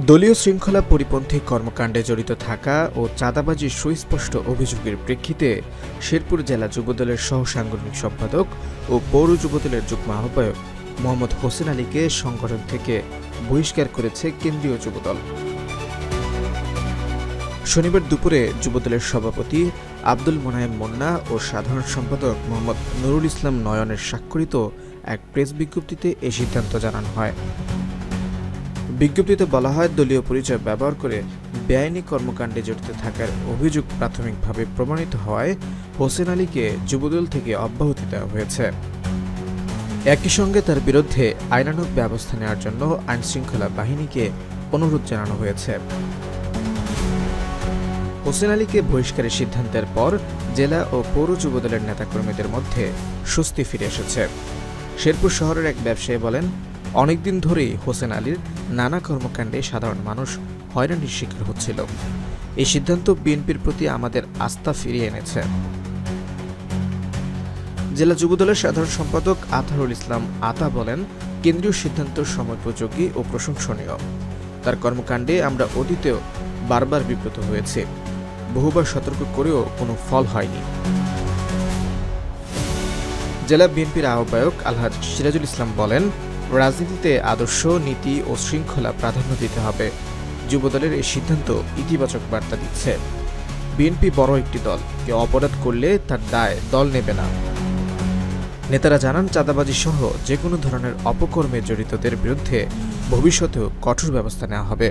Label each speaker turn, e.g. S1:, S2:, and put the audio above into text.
S1: দলীয় শৃঙ্খলা পরিপন্থী কর্মকাণ্ডে জড়িত থাকা ও চাঁদাবাজির সুস্পষ্ট অভিযোগের প্রেক্ষিতে শেরপুর জেলা যুবদলের সহ সাংগঠনিক সম্পাদক ও পৌর যুবদলের যুগ্ম আহ্বায়ক মোহাম্মদ হোসেন আলীকে সংগঠন থেকে বহিষ্কার করেছে কেন্দ্রীয় যুবদল। শনিবার দুপুরে যুবদলের সভাপতি আব্দুল মোনায়েম মুন্না ও সাধারণ সম্পাদক মোহাম্মদ নুরুল ইসলাম নয়নের স্বাক্ষরিত এক প্রেস বিজ্ঞপ্তিতে এ সিদ্ধান্ত জানানো হয়। বিজ্ঞপ্তিতে বলা হয়, দলীয় পরিচয় ব্যবহার করে বেআইনি কর্মকাণ্ডে জড়িত থাকার অভিযোগ প্রাথমিকভাবে প্রমাণিত হওয়ায় হোসেন আলীকে যুবদল থেকে অব্যাহতি দেওয়া হয়েছে। একই সঙ্গে তার বিরুদ্ধে আইনানুগ ব্যবস্থা নেওয়ার জন্য আইনশৃঙ্খলা বাহিনীকে অনুরোধ জানানো হয়েছে। হোসেন আলীকে বহিষ্কারের সিদ্ধান্তের পর জেলা ও পৌর যুবদলের নেতাকর্মীদের মধ্যে স্বস্তি ফিরে এসেছে। শেরপুর শহরের এক ব্যবসায়ী বলেন, অনেকদিন ধরেই হোসেন আলীর নানা কর্মকাণ্ডে সাধারণ মানুষ হয়রানির শিকার হচ্ছিল। এই সিদ্ধান্ত বিএনপির প্রতি আমাদের আস্থা ফিরিয়ে এনেছে। জেলা যুবদলের সাধারণ সম্পাদক আতহারুল ইসলাম আতা বলেন, কেন্দ্রীয় সিদ্ধান্ত সময়োপযোগী ও প্রশংসনীয়। তার কর্মকাণ্ডে আমরা অতীতেও বারবার বিব্রত হয়েছি, বহুবার সতর্ক করেও কোনো ফল হয়নি। জেলা বিএনপির আহ্বায়ক আলহাজ সিরাজুল ইসলাম বলেন, রাজনীতিতে আদর্শ, নীতি ও শৃঙ্খলা প্রাধান্য দিতে হবে। যুবদলের এই সিদ্ধান্ত ইতিবাচক বার্তা দিচ্ছে। বিএনপি বড় একটি দল, কেউ অপরাধ করলে তার দায় দল নেবে না। নেতারা জানান, চাঁদাবাজি সহ যে কোনো ধরনের অপকর্মে জড়িতদের বিরুদ্ধে ভবিষ্যতেও কঠোর ব্যবস্থা নেওয়া হবে।